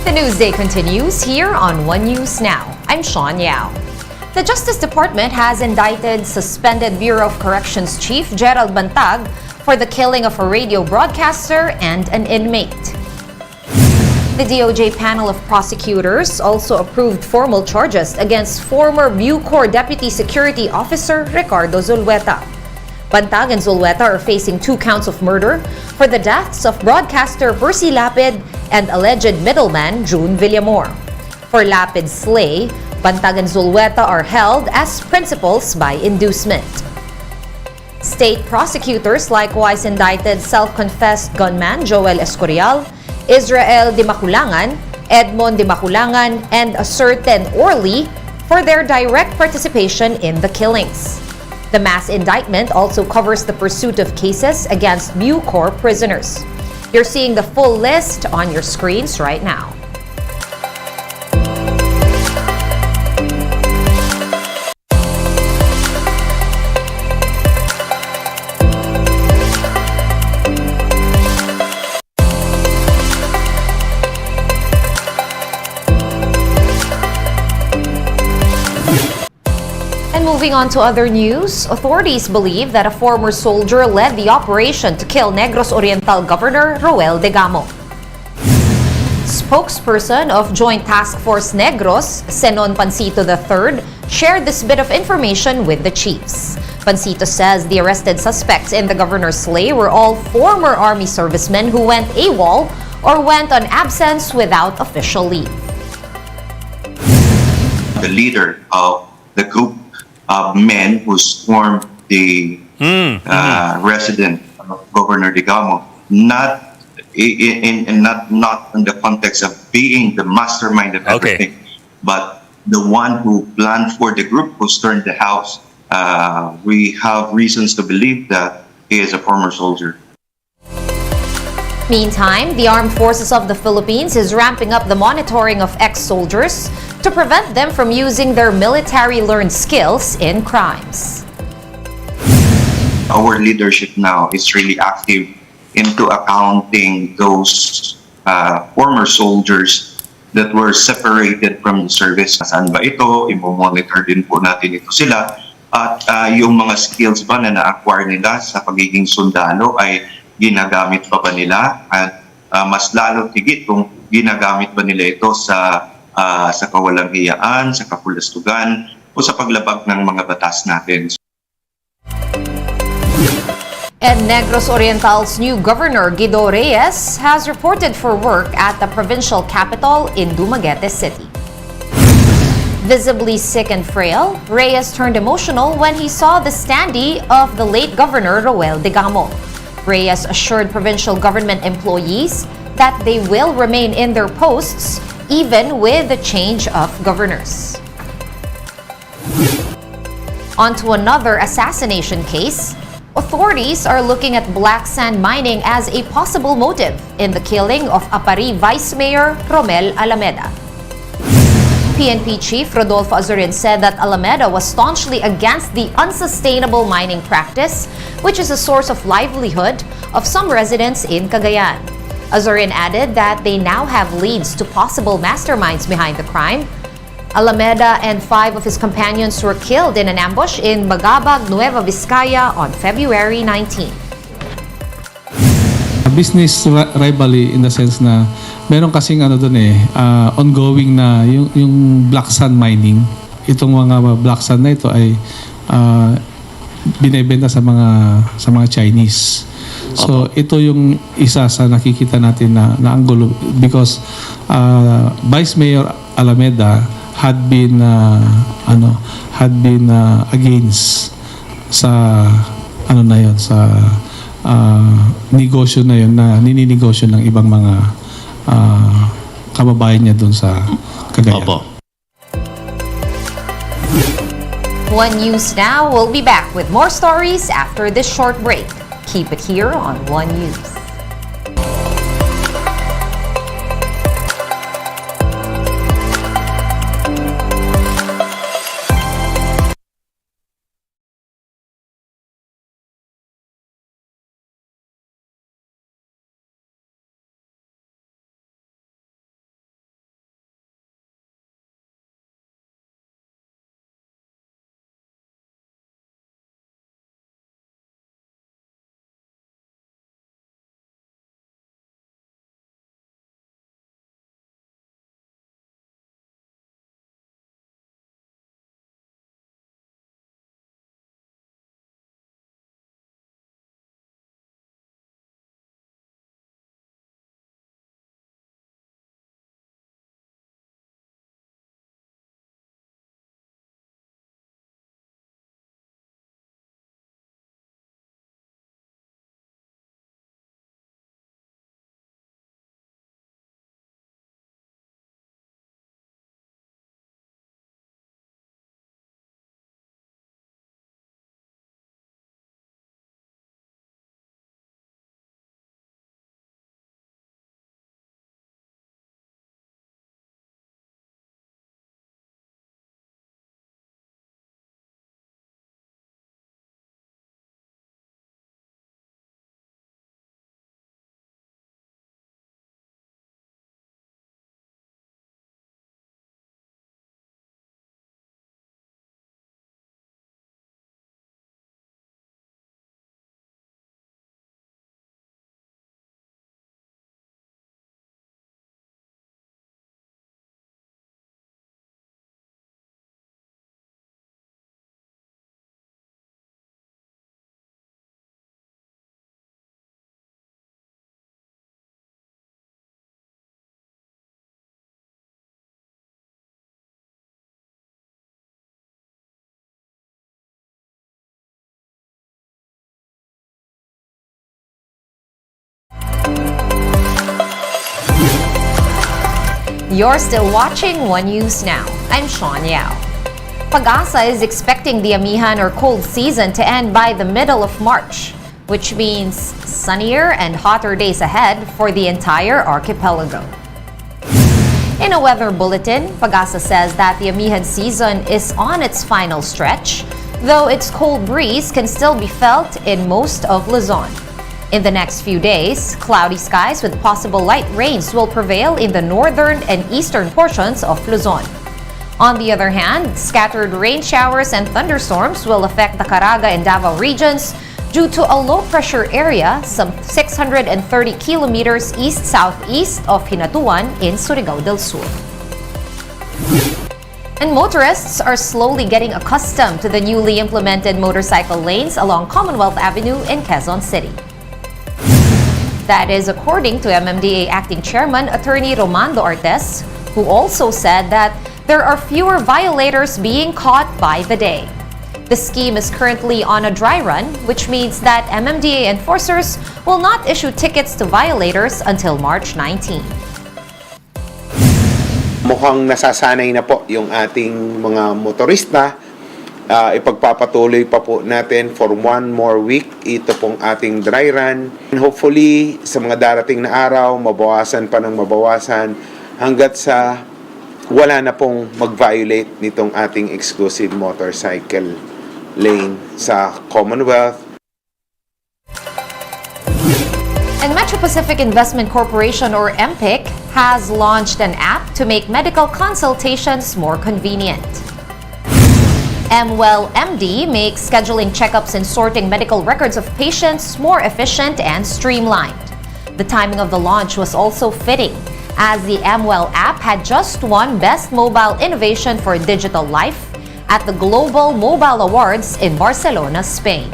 The Newsday continues here on One News Now. I'm Sean Yao. The Justice Department has indicted suspended Bureau of Corrections Chief Gerald Bantag for the killing of a radio broadcaster and an inmate. The DOJ panel of prosecutors also approved formal charges against former Bucor Deputy Security Officer Ricardo Zulueta. Bantag and Zulueta are facing 2 counts of murder for the deaths of broadcaster Percy Lapid and alleged middleman June Villamor. For Lapid's slay, Bantag and Zulueta are held as principals by inducement. State prosecutors likewise indicted self-confessed gunman Joel Escorial, Israel de Maculangan, Edmond de Maculangan, and a certain Orly for their direct participation in the killings. The mass indictment also covers the pursuit of cases against Bucor prisoners. You're seeing the full list on your screens right now. Moving on to other news, authorities believe that a former soldier led the operation to kill Negros Oriental Governor Roel Degamo. Spokesperson of Joint Task Force Negros, Senon Pancito III, shared this bit of information with the chiefs. Pancito says the arrested suspects in the governor's slay were all former army servicemen who went AWOL or went on absence without official leave. The leader of the group of men who stormed the residence of Governor Degamo, not not in the context of being the mastermind of everything, but the one who planned for the group who stormed the house. We have reasons to believe that he is a former soldier. Meantime, the Armed Forces of the Philippines is ramping up the monitoring of ex-soldiers to prevent them from using their military-learned skills in crimes. Our leadership now is really active into accounting those former soldiers that were separated from the service. Saan ba ito? I-monitor din po natin ito sila. At yung mga skills ba na na-acquire nila sa pagiging sundalo ay ginagamit pa ba nila? At mas lalo higit kung ginagamit ba nila ito sa kawalang hiyaan, sa kapulastugan, o sa paglabag ng mga batas natin. And Negros Oriental's new governor, Guido Reyes, has reported for work at the provincial capital in Dumaguete City. Visibly sick and frail, Reyes turned emotional when he saw the standee of the late Governor Roel Degamo. Reyes assured provincial government employees that they will remain in their posts even with the change of governors. On to another assassination case. Authorities are looking at black sand mining as a possible motive in the killing of Apari Vice Mayor Romel Alameda. PNP Chief Rodolfo Azurin said that Alameda was staunchly against the unsustainable mining practice, which is a source of livelihood of some residents in Cagayan. Azurin added that they now have leads to possible masterminds behind the crime. Alameda and 5 of his companions were killed in an ambush in Magabag, Nueva Vizcaya on February 19. Business rivalry in the sense na meron kasing ongoing na yung black sand mining. Itong mga black sand na ito ay binebenta sa mga Chinese. So ito yung isa sa nakikita natin na anggulo because Vice Mayor Alameda had been against sa na yon sa negosyo na yun na nininegosyo ng ibang mga kababayan niya doon sa Cagayan. One News Now will be back with more stories after this short break. Keep it here on One News. You're still watching One News Now. I'm Sean Yao. Pag-asa is expecting the amihan or cold season to end by the middle of March, which means sunnier and hotter days ahead for the entire archipelago. In a weather bulletin, Pag-asa says that the amihan season is on its final stretch, though its cold breeze can still be felt in most of Luzon. In the next few days, cloudy skies with possible light rains will prevail in the northern and eastern portions of Luzon. On the other hand, scattered rain showers and thunderstorms will affect the Caraga and Davao regions due to a low-pressure area some 630 kilometers east-southeast of Hinatuan in Surigao del Sur. And motorists are slowly getting accustomed to the newly implemented motorcycle lanes along Commonwealth Avenue in Quezon City. That is according to MMDA Acting Chairman Attorney Romando Artes, who also said that there are fewer violators being caught by the day. The scheme is currently on a dry run, which means that MMDA enforcers will not issue tickets to violators until March 19. Mukhang nasasanay na po yung ating mga motorista. Ipagpapatuloy pa po natin for one more week ito pong ating dry run. And hopefully, sa mga darating na araw, mabawasan pa ng mabawasan hanggat sa wala na pong mag-violate nitong ating exclusive motorcycle lane sa Commonwealth. And Metro Pacific Investment Corporation, or MPIC, has launched an app to make medical consultations more convenient. MWell MD makes scheduling checkups and sorting medical records of patients more efficient and streamlined. The timing of the launch was also fitting, as the MWell app had just won Best Mobile Innovation for Digital Life at the Global Mobile Awards in Barcelona, Spain.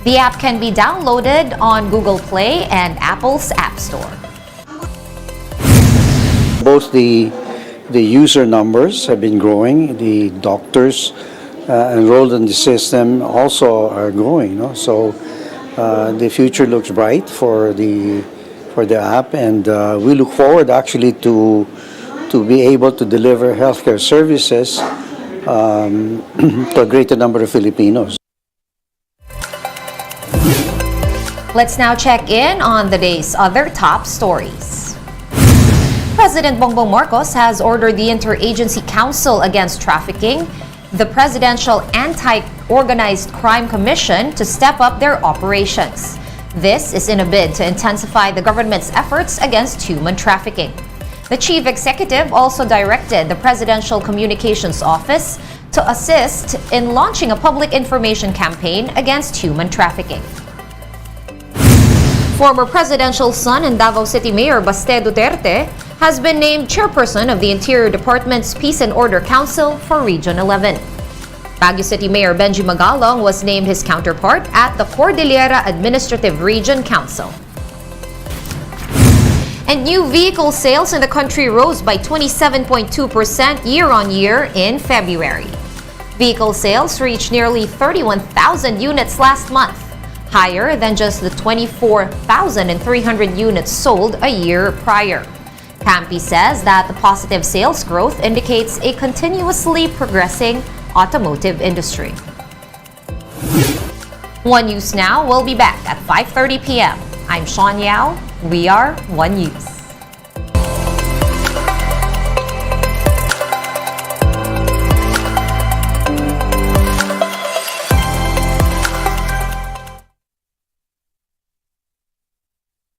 The app can be downloaded on Google Play and Apple's App Store. Both the user numbers have been growing, the doctors enrolled in the system also are growing. No? So the future looks bright for the app, and we look forward actually to be able to deliver healthcare services to a greater number of Filipinos. Let's now check in on the day's other top stories. President Bongbong Marcos has ordered the Interagency Council Against Trafficking, the Presidential Anti-Organized Crime Commission, to step up their operations. This is in a bid to intensify the government's efforts against human trafficking. The chief executive also directed the Presidential Communications Office to assist in launching a public information campaign against human trafficking. Former presidential son and Davao City Mayor Baste Duterte has been named chairperson of the Interior Department's Peace and Order Council for Region 11. Baguio City Mayor Benji Magalong was named his counterpart at the Cordillera Administrative Region Council. And new vehicle sales in the country rose by 27.2% year-on-year in February. Vehicle sales reached nearly 31,000 units last month, higher than just the 24,300 units sold a year prior. Campi says that the positive sales growth indicates a continuously progressing automotive industry. One News Now will be back at 5:30 p.m. I'm Sean Yao. We are One News.